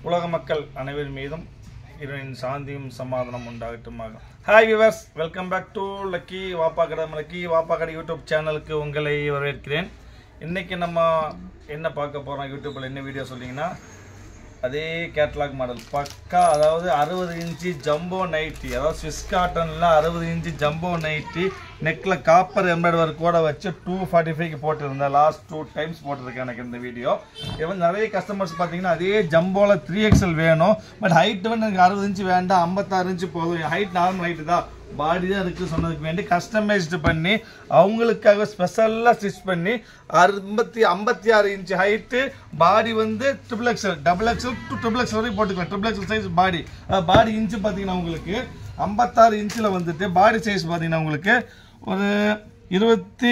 உலக மக்கள் அனைவரின் மீதும் இறைவனின் சாந்தியும் சமாதானம் உண்டாகட்டுமாக. Hi viewers, welcome back to lucky வாப்பாக்கடை யூடியூப் சேனலுக்கு உங்களை வரவேற்கிறேன். இன்றைக்கி நம்ம என்ன பார்க்க போகிறோம், யூடியூப்பில் என்ன வீடியோ சொல்லிங்கன்னா அதே கேட்லாக் மாடல் பக்கா, அதாவது 60 இன்ச்சு ஜம்போ நைட்டி, அதாவது ஸ்விஸ் காட்டனில் 60 இன்ச்சு ஜம்போ நைட்டி, நெக்கில் காப்பர் எம்ப்ராய்டரி ஒர்க் கூட வச்சு 245க்கு போட்டிருந்தேன். லாஸ்ட் 2 டைம்ஸ் போட்டிருக்கேன் எனக்கு இந்த வீடியோ. இது நிறைய கஸ்டமர்ஸ் பார்த்தீங்கன்னா அதே ஜம்போவில் 3XL வேணும், பட் ஹைட் வந்து எனக்கு 60 இன்ச்சு வேண்டாம், 56 இன்ச்சு போதும், ஹைட் நார்மல் ஹைட்டு தான், பாடி தான் இருக்குது சொன்னதுக்கு வேண்டி கஸ்டமைஸ்டு பண்ணி அவங்களுக்காக ஸ்பெஷலாக ஸ்டிச் பண்ணி 56 இன்ச்சு ஹைட்டு, பாடி வந்து XXL, XXL to XXL வரைக்கும் போட்டுக்கலாம். XXL சைஸ் பாடி, பாடி இன்ச்சு பார்த்தீங்கன்னா உங்களுக்கு 56 இன்ச்சில் வந்துட்டு பாடி சைஸ் பார்த்தீங்கன்னா உங்களுக்கு ஒரு 27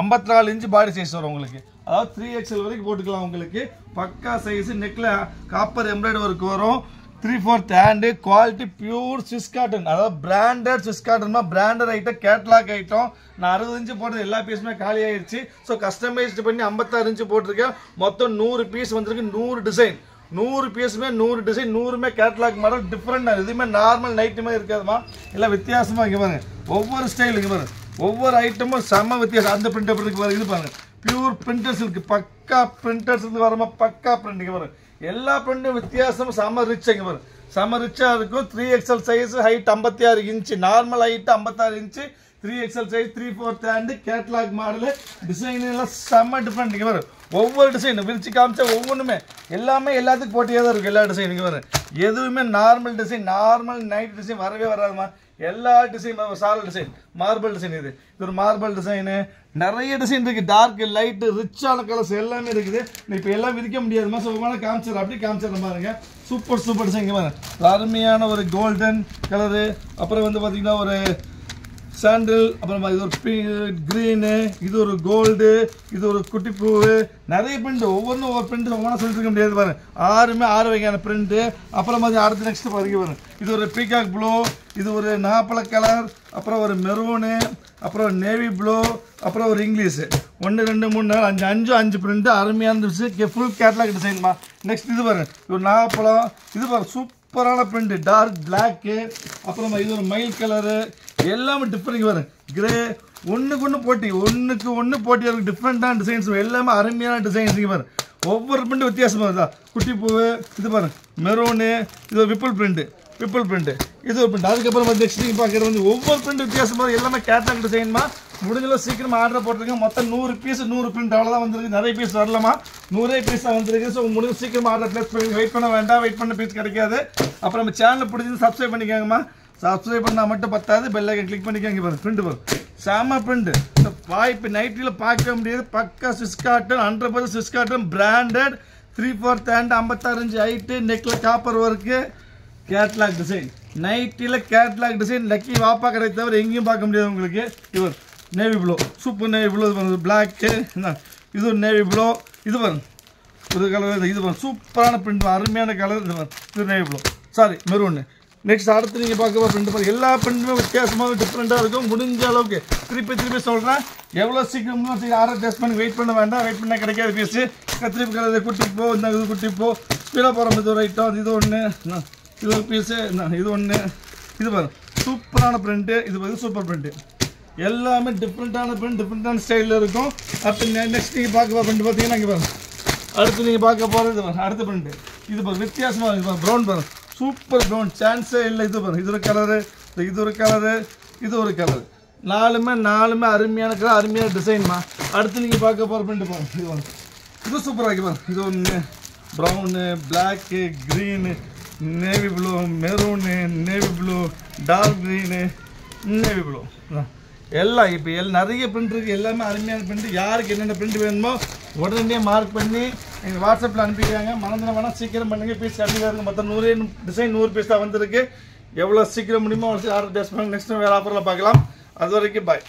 54 இன்ச்சு பாடி சைஸ் வரும் உங்களுக்கு. அதாவது 3XL வரைக்கும் போட்டுக்கலாம் உங்களுக்கு. பக்கா சைஸ், நெக்கில் காப்பர் எம்ப்ராய்டரி ஒர்க் வரும், 3/4 hand, quality pure Swiss cotton, அதாவது பிராண்டட் ஸ்விஸ் காட்டன்மா, பிராண்டட் ஐட்டம், கேட்லாக் ஐட்டம். நான் 60 இன்ச்சு போட்டது எல்லா பீஸுமே காலி ஆயிடுச்சு. ஸோ கஸ்டமைஸ்டு பண்ணி 56 இன்ச்சு போட்டிருக்கேன். மொத்தம் 100 பீஸ் வந்திருக்கு, 100 டிசைன், 100 பீஸுமே 100 டிசைன், 100மே கேட்லாக் மாடல், டிஃப்ரெண்ட். எதுவுமே நார்மல் நைட்டுமே இருக்காதுமா, எல்லாம் வித்தியாசமாக இங்கே பாருங்க. ஒவ்வொரு ஸ்டைல் இங்கே பாருங்க, ஒவ்வொரு ஐட்டமும் செம்ம வித்தியாசம். அந்த பிரிண்ட் எப்படி இருக்கு பாருங்க, இது பாருங்க, பியூர் பிரிண்டர்ஸ் இருக்கு, பக்கா பிரிண்டர்ஸ் இருக்கு, வரமா பக்கா பிரிண்ட். இங்கே பாருங்க, எல்லா பிரிண்டும் வித்தியாசம், செம்ம ரிச். இங்கே பாருங்க, செம்ம ரிச்சாக இருக்கும். 3XL size, height 56 inch, normal height 56 inch, 3XL size, 3/4 hand, catalogue model, design எல்லாம் செம்ம டிஃப்ரெண்ட். இங்கே பாருங்க, ஒவ்வொரு டிசைன் விரிச்சு காமிச்சா ஒவ்வொன்றுமே எல்லாமே எல்லாத்துக்கும் போட்டியாக தான் இருக்கும். எல்லா டிசைன் இங்கே பாருங்க, எதுவுமே normal design, normal night design வரவே வராதுமா. எல்லா டிசைன், சால் டிசைன், மார்பிள் டிசைன், இது ஒரு மார்பிள் டிசைனு, நிறைய டிசைன் இருக்குது, டார்க் லைட்டு ரிச்சான கலர்ஸ் எல்லாமே இருக்குது. இப்போ எல்லாம் விரிக்க முடியாதுமா, ஸோ உங்களால் காமிச்சிடறேன், அப்படி காமிச்சிடறேன் பாருங்க. சூப்பர் சூப்பர் டிசைன் பாருங்க, அருமையான ஒரு கோல்டன் கலரு, அப்புறம் வந்து பார்த்தீங்கன்னா ஒரு சாண்டில், அப்புறம் இது ஒரு க்ரீனு, இது ஒரு கோல்டு, இது ஒரு குட்டி பூவு, நிறைய பிரிண்ட், ஒவ்வொன்றும் ஒவ்வொரு பிரிண்ட் ஒவ்வொன்றா சொல்லிட்டு இருக்க முடியாது பாருங்க. 6 வகையான பிரிண்ட்டு. அப்புறம் வந்து அடுத்து நெக்ஸ்ட் பாருங்க பாருங்க, இது ஒரு பீகாக் ப்ளூ, இது ஒரு நாப்பழ கலர், அப்புறம் ஒரு மெரூனு, அப்புறம் நேவி ப்ளூ, அப்புறம் ஒரு இங்கிலீஷு. 1 2 3 4 5 பிரிண்ட், அருமையான இருந்துச்சு, ஃபுல் கேட்லாக் டிசைன்மா. நெக்ஸ்ட் இது பாருங்க, இது ஒரு நாப்பழம், இது பாருங்க சூப்பரான பிரிண்ட், டார்க் பிளாக்கு, அப்புறமா இது ஒரு மயில் கலரு, எல்லாமே டிஃப்ரெண்ட் வரும். கிரே, ஒன்றுக்கு ஒன்று போட்டி இருக்கும், டிஃப்ரெண்டான டிசைன்ஸ், எல்லாமே அருமையான டிசைன்ஸ். இங்கே பாருங்க, ஒவ்வொரு பிரிண்ட் வித்தியாசமாக இருந்தா, குட்டி பூவு, இது பாருங்க மெரூனு, இது ஒரு விப்புள் பிரிண்ட், இது ஒரு பிரிண்ட். அதுக்கப்புறம் வந்து நெக்ஸ்ட் நீங்கள் பார்க்குறது வந்து ஒவ்வொரு பிரிண்ட் வித்தியாசமாக, எல்லாமே கேட்லாக் டிசைன்மா. முடிஞ்சளவு சீக்கிரமாக ஆர்டர் போட்டிருக்கேன். மொத்தம் 100 பீஸ், 100 பிரிண்ட் அவ்வளோதான் வந்திருக்கு, நிறைய பீஸ் வரலாமா, 100 பீஸாக வந்திருக்கு. ஸோ முடிஞ்ச சீக்கிரமாக ஆர்டர் ப்ளேஸ் பண்ணி வெயிட் பண்ண வேண்டாம், வெயிட் பண்ண பீஸ் கிடைக்காது. அப்புறம் நம்ம சேனல் பிடிச்சி சப்ஸ்கிரைப் பண்ணிக்கோங்கம்மா. சப்ஸ்கிரைப் பண்ணால் மட்டும் பத்தாது, பெல் ஐக்கன் கிளிக் பண்ணிக்கோங்க. பாருங்க பிரிண்ட் பாருங்க, செம்ம பிரிண்ட், வாய்ப்பு நைட்டில் பார்க்க முடியாது. பக்கா Swiss cotton, 100% Swiss cotton, branded, 3/4 hand, 56 inch height, நெக்கில் காப்பர் ஒர்க்கு, கேட்லாக் டிசைன். நைட்டில் கேட்லாக் டிசைன் லக்கி வாப்பா கடை தவிர எங்கேயும் பார்க்க முடியாது உங்களுக்கு. இவர் navy blue, super navy blue, இது பாருங்க பிளாக்கு, இது ஒரு நேவி ப்ளூ, இது பாருங்க ஒரு கலர், இது பாருங்க சூப்பரான பிரிண்ட், அருமையான கலர், இது பாருங்க இது navy blue, sorry maroon. Next அடுத்து நீங்கள் பார்க்க பிரிண்ட் பாருங்க, எல்லா பிரிண்ட்டுமே வித்தியாசமாக டிஃப்ரெண்ட்டாக இருக்கும். முடிஞ்ச அளவுக்கு திருப்பி சொல்கிறேன், எவ்வளோ சீக்கிரமோ ஆர்டர் டெஸ்ட் பண்ணி வெயிட் பண்ண வேண்டாம், வெயிட் பண்ணால் கிடைக்காது பீஸு. திருப்பி கலர் குட்டி போ, இந்த இது குட்டி போ, ஸ்பீடாக போகிற இது ஒரு ஐட்டம், இது ஒன்று, இது ஒரு பீஸு, இது ஒன்று, இது பாருங்க சூப்பரான பிரிண்ட்டு, இது பாருங்க சூப்பர் பிரிண்ட்டு, எல்லாமே டிஃப்ரெண்ட்டான பிரிண்ட், டிஃப்ரெண்ட்டான ஸ்டைலில் இருக்கும். அடுத்து நெக்ஸ்ட் நீங்கள் பார்க்க பிரிண்ட் பார்த்தீங்கன்னா இங்கே பாருங்க, அடுத்து நீங்கள் பார்க்க போகிறது பாருங்க, அடுத்த பிரிண்ட்டு இது பாருங்க வித்தியாசமாக இருக்குது பாருங்க, ப்ரௌன் பாருங்க, சூப்பர் ப்ரௌன், சான்ஸே இல்லை. இது பாருங்க, இது ஒரு கலரு, இது ஒரு கலரு, இது ஒரு கலரு, நாலுமே அருமையான கலர், அருமையான டிசைன்மா. அடுத்து நீங்கள் பார்க்க போகிற பிரிண்ட் பாருங்க, இது பாருங்க, இது சூப்பராக இருக்குது பாருங்க, இது ஒன்று brown, black, green, navy blue, maroon, navy blue, dark green, navy blue, எல்லாம் இப்போ நிறைய பிரிண்ட் இருக்குது, எல்லாமே அருமையான பிரிண்ட். யாருக்கு என்னென்ன பிரிண்ட் வேணுமோ உடனே மார்க் பண்ணி எங்கள் வாட்ஸ்அப்பில் அனுப்பிக்கிறாங்க. மறந்துட வேணாம், சீக்கிரம் பண்ணுங்க, பீஸ் கம்மியாக இருக்குது. மொத்தம் 100 டிசைன் 100 பீஸ் தான் வந்திருக்கு. எவ்வளோ சீக்கிரம் முடியுமோ அவ்வளோ ஆர்டர் டெஸ்ட் பண்ணி நெக்ஸ்ட் வேறு ஆஃபரில் பார்க்கலாம். அது வரைக்கும் பாய்.